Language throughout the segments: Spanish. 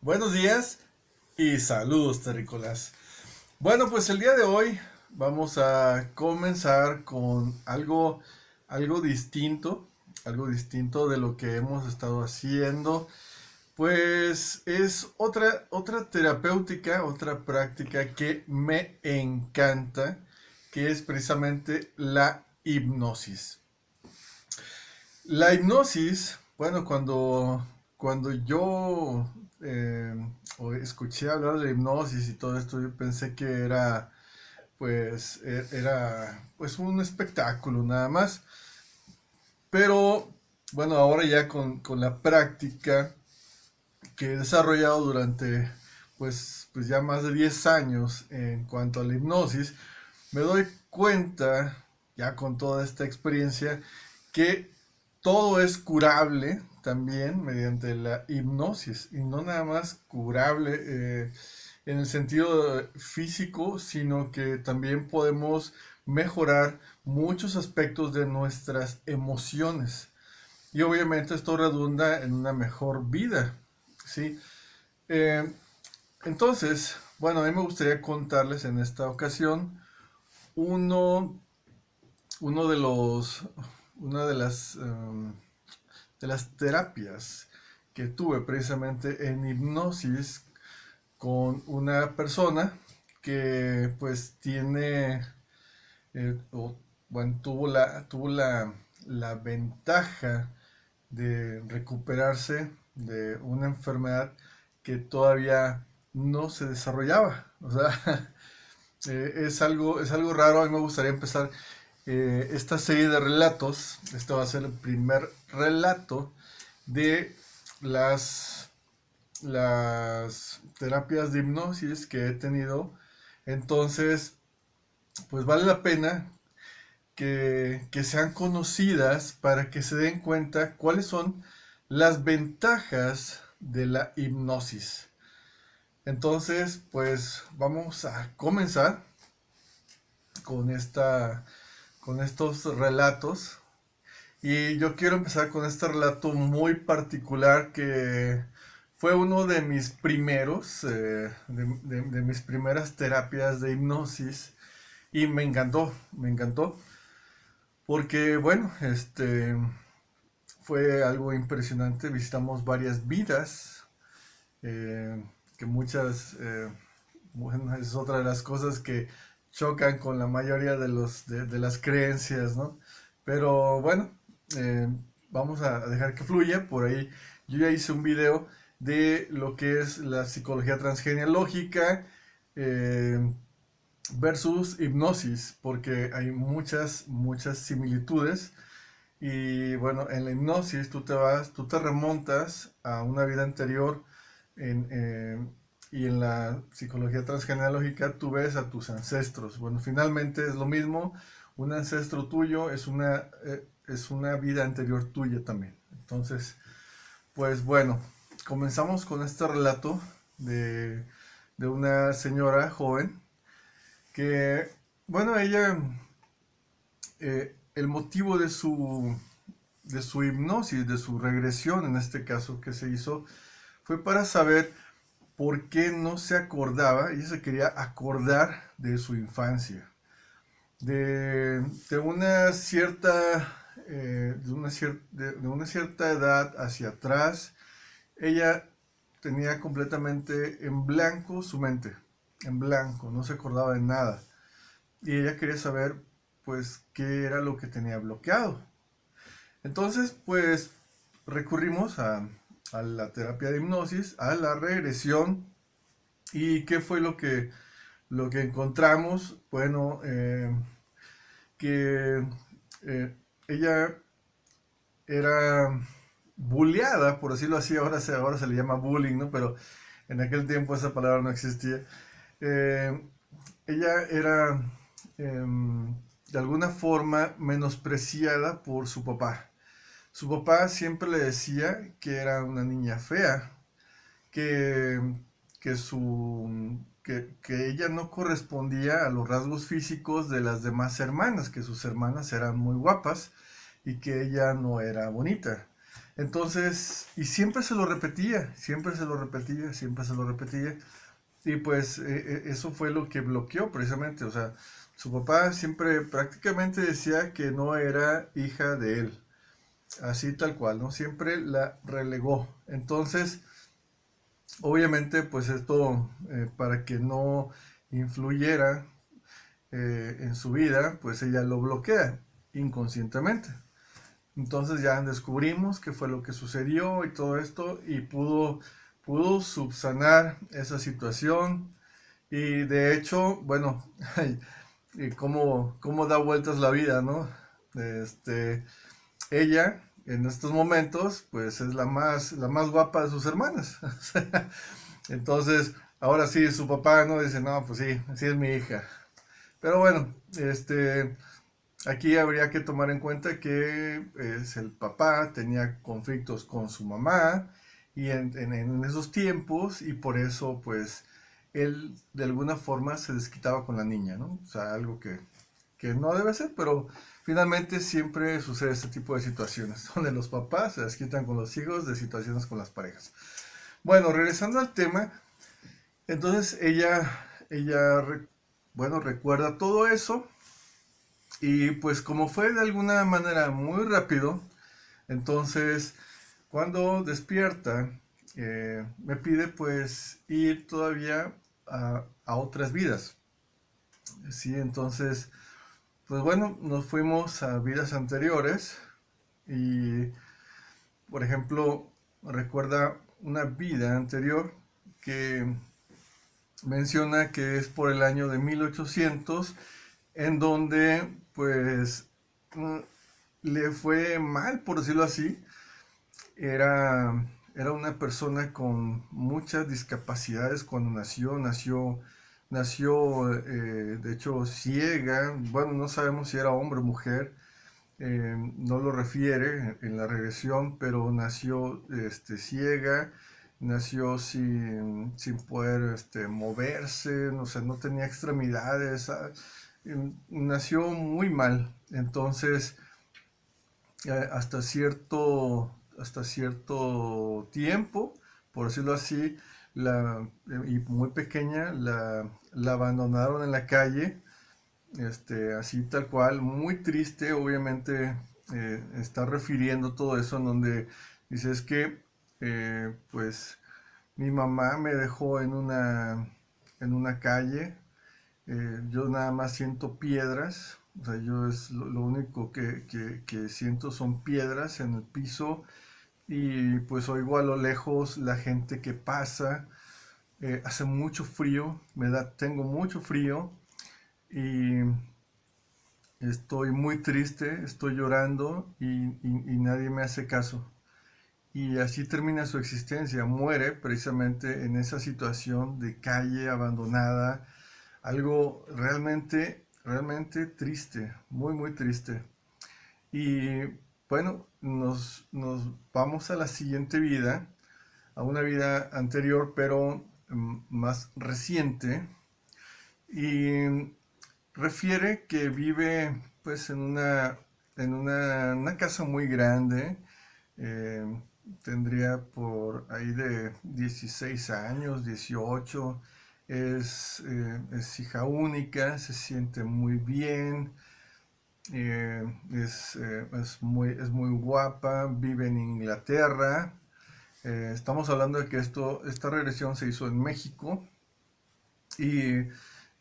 Buenos días y saludos terrícolas. Bueno, pues el día de hoy vamos a comenzar con algo distinto de lo que hemos estado haciendo. Pues es otra terapéutica, otra práctica que me encanta, que es precisamente la hipnosis. La hipnosis, bueno, cuando yo eh, escuché hablar de la hipnosis y todo esto, yo pensé que era, pues un espectáculo nada más. Pero, bueno, ahora ya con la práctica que he desarrollado durante, pues ya más de 10 años en cuanto a la hipnosis, me doy cuenta, ya con toda esta experiencia, que todo es curable también mediante la hipnosis y no nada más curable en el sentido físico, sino que también podemos mejorar muchos aspectos de nuestras emociones. Y obviamente esto redunda en una mejor vida, ¿sí? Eh, entonces, bueno, a mí me gustaría contarles en esta ocasión uno, uno de los, una de las terapias que tuve precisamente en hipnosis con una persona que pues tiene, o, bueno, la ventaja de recuperarse de una enfermedad que todavía no se desarrollaba. O sea, es algo raro. A mí me gustaría empezar esta serie de relatos. Este va a ser el primer relato de las, las terapias de hipnosis que he tenido. Entonces, pues vale la pena que sean conocidas para que se den cuenta cuáles son las ventajas de la hipnosis. Entonces, pues vamos a comenzar con con estos relatos. Y yo quiero empezar con este relato muy particular que fue uno de mis primeros, de mis primeras terapias de hipnosis. Y me encantó, porque bueno, fue algo impresionante. Visitamos varias vidas, eh, que muchas, bueno, es otra de las cosas que chocan con la mayoría de las creencias, ¿no? Pero bueno, eh, vamos a dejar que fluya. Por ahí yo ya hice un video de lo que es la psicología transgenealógica eh, versus hipnosis, porque hay muchas similitudes. Y bueno, en la hipnosis tú te remontas a una vida anterior en, y en la psicología transgenealógica tú ves a tus ancestros. Bueno, finalmente es lo mismo, un ancestro tuyo es una vida anterior tuya también. Entonces, pues bueno, comenzamos con este relato de una señora joven que, bueno, ella, el motivo de su hipnosis, de su regresión en este caso que se hizo, fue para saber por qué no se acordaba. Ella se quería acordar de su infancia, de una cierta, de una cierta edad hacia atrás. Ella tenía completamente en blanco su mente, en blanco, no se acordaba de nada. Y ella quería saber, pues, qué era lo que tenía bloqueado. Entonces, pues, recurrimos a la terapia de hipnosis, a la regresión. ¿Y qué fue lo que encontramos? Bueno, que ella era bulleada, por decirlo así. Ahora se le llama bullying, ¿no? Pero en aquel tiempo esa palabra no existía. Eh, ella era de alguna forma menospreciada por su papá. Su papá siempre le decía que era una niña fea, que, que ella no correspondía a los rasgos físicos de las demás hermanas, que sus hermanas eran muy guapas y que ella no era bonita. Entonces, y siempre se lo repetía, siempre se lo repetía, siempre se lo repetía. Y pues eso fue lo que bloqueó precisamente. O sea, su papá siempre prácticamente decía que no era hija de él. Así tal cual, ¿no? Siempre la relegó. Entonces, obviamente, pues esto, para que no influyera en su vida, pues ella lo bloquea inconscientemente. Entonces ya descubrimos qué fue lo que sucedió y todo esto y pudo subsanar esa situación. Y de hecho, bueno, y cómo da vueltas la vida, ¿no? Este, ella en estos momentos, pues es la más guapa de sus hermanas. Entonces, ahora sí, su papá, ¿no? Dice, no, pues sí, sí es mi hija. Pero bueno, aquí habría que tomar en cuenta que el papá tenía conflictos con su mamá y en esos tiempos y por eso pues él de alguna forma se desquitaba con la niña, ¿no? O sea, algo que no debe ser, pero finalmente siempre sucede este tipo de situaciones, donde los papás se desquitan con los hijos de situaciones con las parejas. Bueno, regresando al tema, entonces bueno, recuerda todo eso y pues como fue de alguna manera muy rápido, entonces cuando despierta me pide pues ir todavía a otras vidas. Sí, entonces pues bueno, nos fuimos a vidas anteriores y por ejemplo recuerda una vida anterior que menciona que es por el año de 1800 en donde pues le fue mal, por decirlo así. Era una persona con muchas discapacidades cuando nació de hecho ciega. Bueno, no sabemos si era hombre o mujer, no lo refiere en la regresión, pero nació ciega, nació sin poder moverse, o sea, no tenía extremidades, nació muy mal. Entonces, hasta cierto tiempo, por decirlo así, y muy pequeña, la abandonaron en la calle, así tal cual, muy triste, obviamente. Está refiriendo todo eso en donde dice es que pues mi mamá me dejó en una calle, yo nada más siento piedras, o sea, yo es lo único que siento son piedras en el piso y pues oigo a lo lejos la gente que pasa, hace mucho frío, tengo mucho frío y estoy muy triste, estoy llorando y nadie me hace caso. Y así termina su existencia, muere precisamente en esa situación de calle abandonada, algo realmente, realmente triste, muy, muy triste. Y bueno, nos vamos a la siguiente vida, a una vida anterior, pero más reciente, y refiere que vive pues en una casa muy grande, eh, tendría por ahí de 16 años, 18, es hija única, se siente muy bien, es muy guapa, vive en Inglaterra. Estamos hablando de que esta regresión se hizo en México y,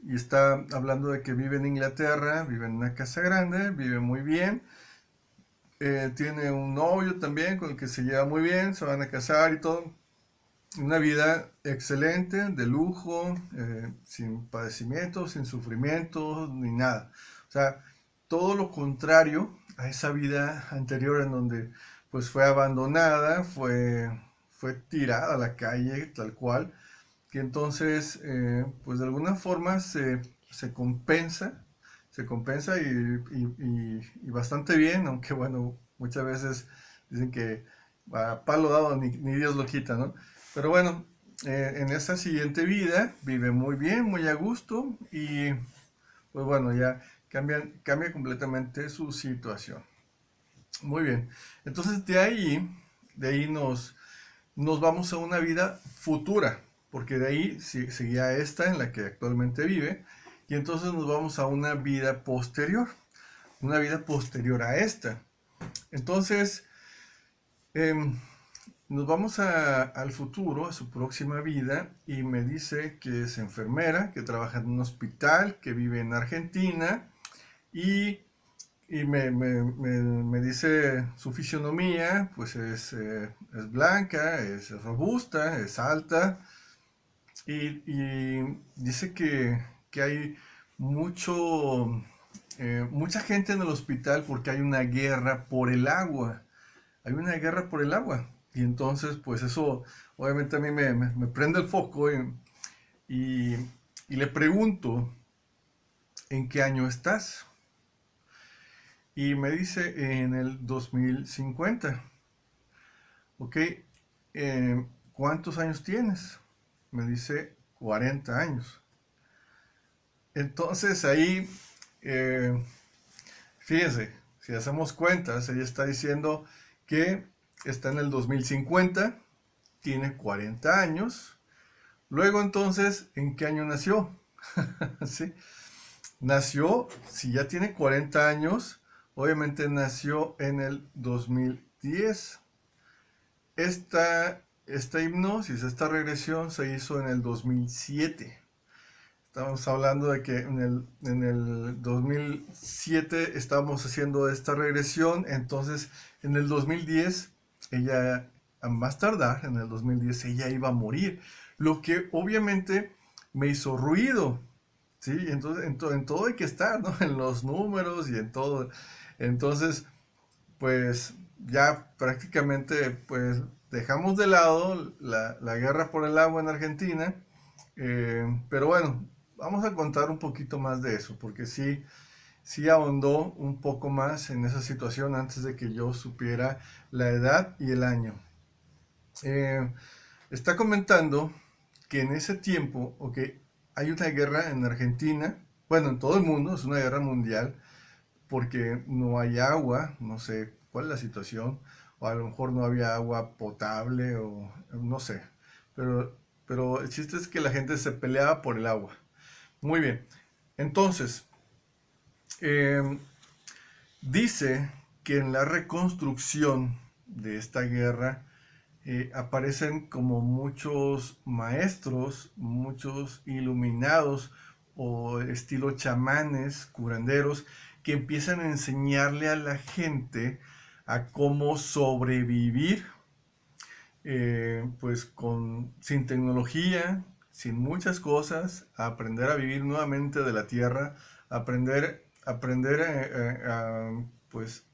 y está hablando de que vive en Inglaterra, vive en una casa grande, vive muy bien. Tiene un novio también con el que se lleva muy bien, se van a casar y todo. Una vida excelente, de lujo, sin padecimientos, sin sufrimientos, ni nada. O sea, todo lo contrario a esa vida anterior en donde pues fue abandonada, fue tirada a la calle tal cual, que entonces pues de alguna forma se compensa y bastante bien, aunque bueno, muchas veces dicen que a palo dado ni Dios lo quita, ¿no? Pero bueno, en esa siguiente vida vive muy bien, muy a gusto y pues bueno, ya cambia completamente su situación. Muy bien, entonces de ahí nos vamos a una vida futura, porque de ahí seguía esta en la que actualmente vive, y entonces nos vamos a una vida posterior a esta. Entonces, em, nos vamos al futuro, a su próxima vida, y me dice que es enfermera, que trabaja en un hospital, que vive en Argentina, y, me dice su fisionomía, pues es blanca, es robusta, es alta, y dice que hay mucha gente en el hospital porque hay una guerra por el agua. Hay una guerra por el agua. Y entonces, pues eso obviamente a mí me prende el foco y, y le pregunto, ¿en qué año estás? Y me dice, en el 2050. Ok, ¿cuántos años tienes? Me dice, 40 años. Entonces ahí, eh, fíjense, si hacemos cuentas, ella está diciendo que está en el 2050, tiene 40 años. Luego entonces, ¿en qué año nació? ¿Sí? Nació, si ya tiene 40 años, obviamente nació en el 2010. Esta hipnosis, esta regresión se hizo en el 2007. Estamos hablando de que en el 2007 estábamos haciendo esta regresión, entonces en el 2010, ella, a más tardar, en el 2010, ella iba a morir, lo que obviamente me hizo ruido, ¿sí? Entonces en todo hay que estar, ¿no? En los números y en todo. Entonces, pues ya prácticamente, pues dejamos de lado la guerra por el agua en Argentina, pero bueno, vamos a contar un poquito más de eso, porque sí ahondó un poco más en esa situación antes de que yo supiera la edad y el año. Eh, Está comentando que en ese tiempo, ok, hay una guerra en Argentina, bueno, en todo el mundo, es una guerra mundial, porque no hay agua, no sé cuál es la situación, o a lo mejor no había agua potable, o no sé, pero, pero el chiste es que la gente se peleaba por el agua. Muy bien, entonces, eh, dice que en la reconstrucción de esta guerra aparecen como muchos maestros, muchos iluminados o estilo chamanes, curanderos, que empiezan a enseñarle a la gente a cómo sobrevivir, pues sin tecnología, sin muchas cosas, a aprender a vivir nuevamente de la tierra, aprender pues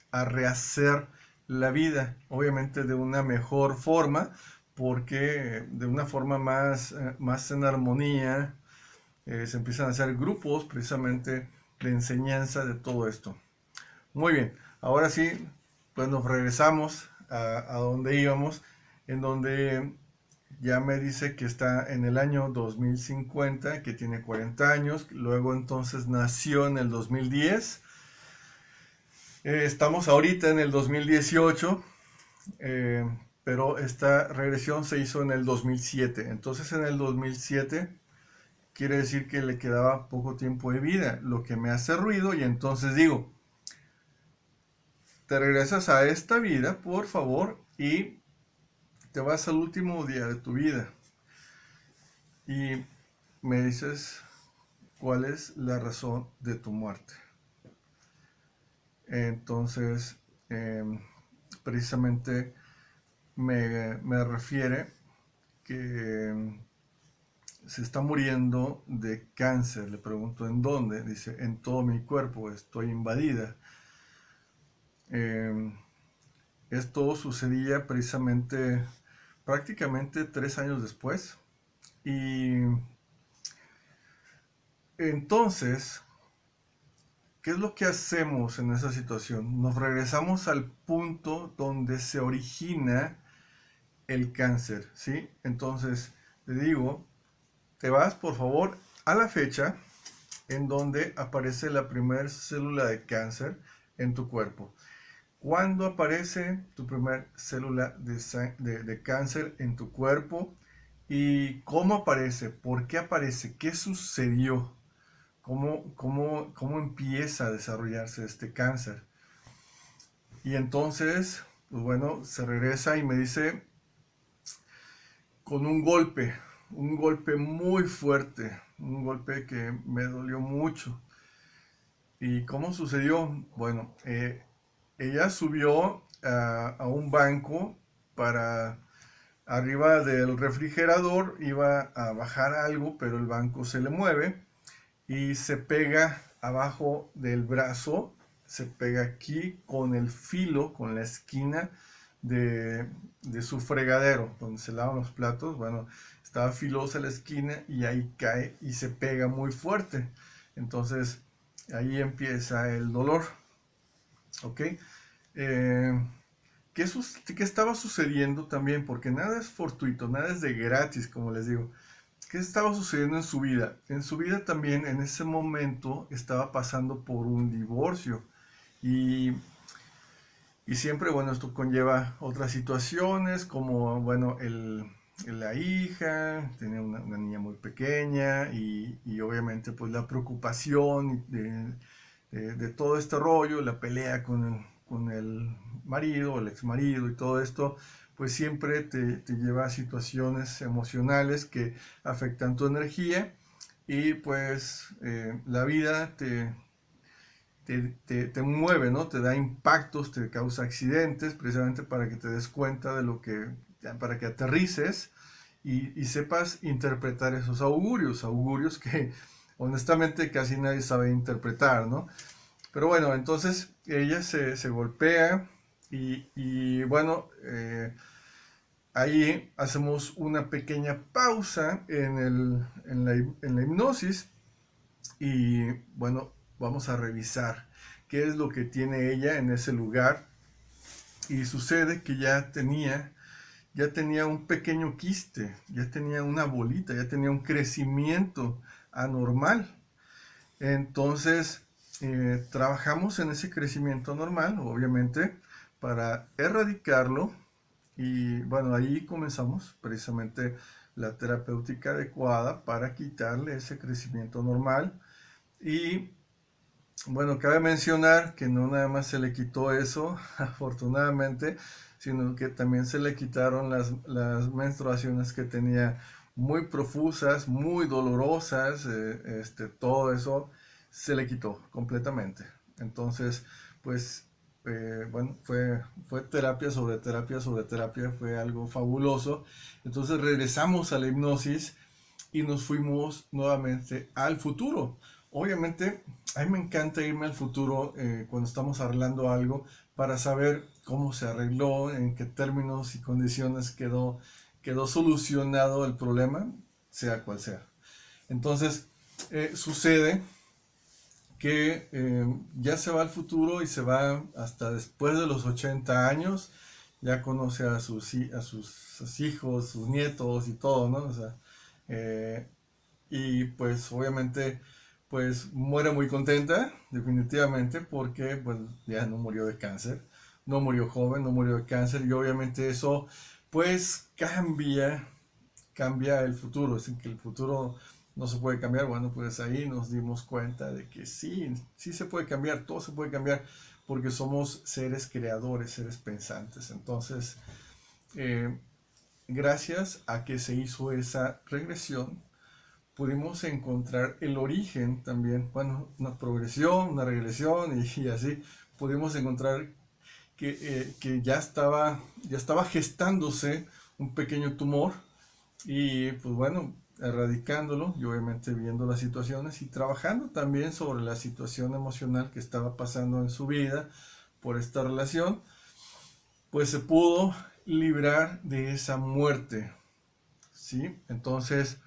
a rehacer la vida, obviamente de una mejor forma, porque de una forma más en armonía, se empiezan a hacer grupos precisamente de enseñanza de todo esto. Muy bien, ahora sí, pues nos regresamos a donde íbamos, en donde ya me dice que está en el año 2050, que tiene 40 años, luego entonces nació en el 2010. Estamos ahorita en el 2018, pero esta regresión se hizo en el 2007. Entonces en el 2007 quiere decir que le quedaba poco tiempo de vida, lo que me hace ruido, y entonces digo, te regresas a esta vida, por favor, y te vas al último día de tu vida. Y me dices cuál es la razón de tu muerte. Entonces, precisamente me refiere que se está muriendo de cáncer. Le pregunto en dónde. Dice, en todo mi cuerpo, estoy invadida. Eh, Esto sucedía precisamente prácticamente 3 años después. Y entonces, ¿qué es lo que hacemos en esa situación? Nos regresamos al punto donde se origina el cáncer, ¿sí? Entonces, te digo, te vas por favor a la fecha en donde aparece la primera célula de cáncer en tu cuerpo. ¿Cuándo aparece tu primer célula de cáncer en tu cuerpo? ¿Y cómo aparece? ¿Por qué aparece? ¿Qué sucedió? ¿Cómo empieza a desarrollarse este cáncer? Y entonces, pues bueno, se regresa y me dice con un golpe muy fuerte, un golpe que me dolió mucho. ¿Y cómo sucedió? Bueno, ella subió a un banco para arriba del refrigerador, iba a bajar algo, pero el banco se le mueve y se pega abajo del brazo, se pega aquí con el filo, con la esquina de su fregadero, donde se lavan los platos. Bueno, estaba filosa la esquina y ahí cae y se pega muy fuerte. Entonces ahí empieza el dolor. ¿Ok? Eh, ¿qué estaba sucediendo también? Porque nada es fortuito, nada es de gratis, como les digo. ¿Qué estaba sucediendo en su vida? En su vida también, en ese momento, estaba pasando por un divorcio. Y, y siempre, bueno, esto conlleva otras situaciones, como, bueno, la hija, tenía una niña muy pequeña y obviamente pues la preocupación de todo este rollo, la pelea con el marido, el ex marido y todo esto, pues siempre te lleva a situaciones emocionales que afectan tu energía y pues la vida te mueve, ¿no? Te da impactos, te causa accidentes, precisamente para que te des cuenta de lo que, para que aterrices y sepas interpretar esos augurios que honestamente casi nadie sabe interpretar, ¿no? Pero bueno, entonces ella se golpea y bueno, ahí hacemos una pequeña pausa en la hipnosis y bueno, vamos a revisar qué es lo que tiene ella en ese lugar. Y sucede que ya tenía un pequeño quiste, ya tenía una bolita, ya tenía un crecimiento anormal. Entonces, trabajamos en ese crecimiento normal, obviamente, para erradicarlo. Y bueno, ahí comenzamos precisamente la terapéutica adecuada para quitarle ese crecimiento normal. Y bueno, cabe mencionar que no nada más se le quitó eso, afortunadamente, sino que también se le quitaron las menstruaciones que tenía muy profusas, muy dolorosas, todo eso se le quitó completamente. Entonces, pues, bueno, fue terapia sobre terapia sobre terapia, fue algo fabuloso. Entonces regresamos a la hipnosis y nos fuimos nuevamente al futuro. Obviamente, a mí me encanta irme al futuro cuando estamos arreglando algo para saber cómo se arregló, en qué términos y condiciones quedó solucionado el problema, sea cual sea. Entonces, sucede que ya se va al futuro y se va hasta después de los 80 años, ya conoce a sus hijos, sus nietos y todo, ¿no? O sea, eh, y pues obviamente pues muere muy contenta, definitivamente, porque pues ya no murió de cáncer, no murió joven, no murió de cáncer y obviamente eso pues cambia el futuro, es decir, que el futuro no se puede cambiar. Bueno, pues ahí nos dimos cuenta de que sí, sí se puede cambiar, todo se puede cambiar porque somos seres creadores, seres pensantes. Entonces, eh, gracias a que se hizo esa regresión, pudimos encontrar el origen también, bueno, una progresión, una regresión y así, pudimos encontrar que ya estaba gestándose un pequeño tumor y pues bueno, erradicándolo y obviamente viendo las situaciones y trabajando también sobre la situación emocional que estaba pasando en su vida por esta relación, pues se pudo librar de esa muerte, ¿sí? Entonces,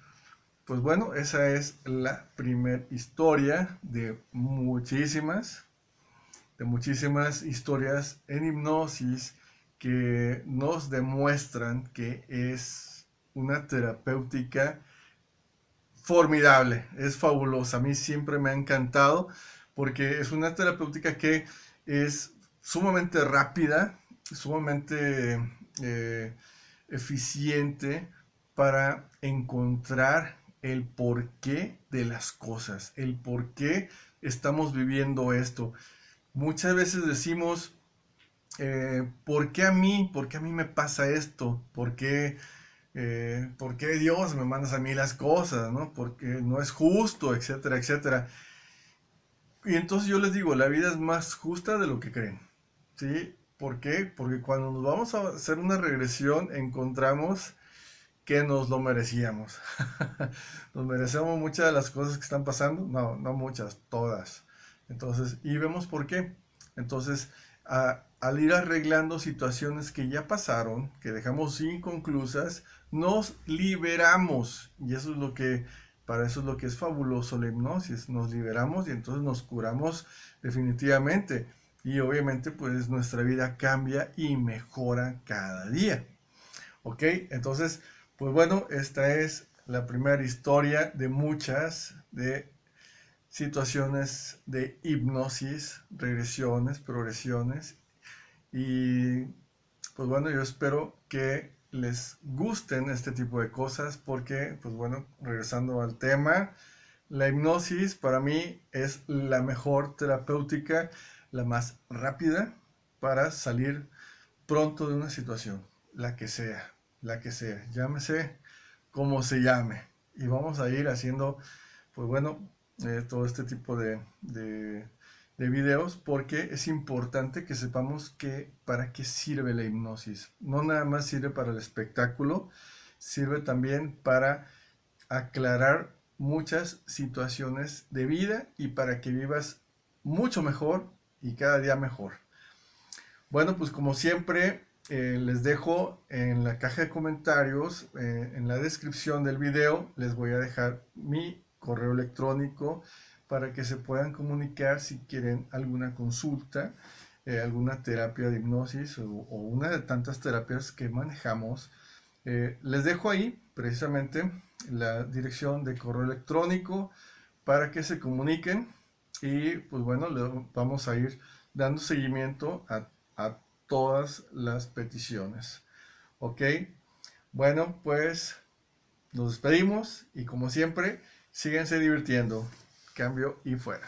pues bueno, esa es la primera historia de muchísimas historias en hipnosis que nos demuestran que es una terapéutica formidable, es fabulosa. A mí siempre me ha encantado porque es una terapéutica que es sumamente rápida, sumamente eficiente para encontrar el porqué de las cosas, el por qué estamos viviendo esto. Muchas veces decimos, ¿por qué a mí? ¿Por qué a mí me pasa esto? ¿Por qué Dios me mandas a mí las cosas? ¿No? Porque no es justo, etcétera, etcétera. Y entonces yo les digo, la vida es más justa de lo que creen. ¿Sí? ¿Por qué? Porque cuando nos vamos a hacer una regresión encontramos que nos lo merecíamos. Nos merecemos muchas de las cosas que están pasando. No, no muchas, todas. Entonces, y vemos por qué. Entonces, al ir arreglando situaciones que ya pasaron, que dejamos inconclusas, nos liberamos. Y eso es lo que, para eso es lo que es fabuloso la hipnosis. Nos liberamos y entonces nos curamos definitivamente. Y obviamente, pues nuestra vida cambia y mejora cada día. ¿Ok? Entonces, pues bueno, esta es la primera historia de muchas de situaciones de hipnosis, regresiones, progresiones. Y pues bueno, yo espero que les gusten este tipo de cosas porque, pues bueno, regresando al tema, la hipnosis para mí es la mejor terapéutica, la más rápida para salir pronto de una situación, la que sea, llámese como se llame. Y vamos a ir haciendo, pues bueno, todo este tipo de videos porque es importante que sepamos que para qué sirve la hipnosis. No nada más sirve para el espectáculo, sirve también para aclarar muchas situaciones de vida y para que vivas mucho mejor y cada día mejor. Bueno, pues como siempre, les dejo en la caja de comentarios, en la descripción del video, les voy a dejar mi correo electrónico para que se puedan comunicar si quieren alguna consulta, alguna terapia de hipnosis o una de tantas terapias que manejamos. Les dejo ahí precisamente la dirección de correo electrónico para que se comuniquen y pues bueno, vamos a ir dando seguimiento a todas las peticiones. ¿Ok? Bueno, pues nos despedimos y como siempre, síguense divirtiendo. Cambio y fuera.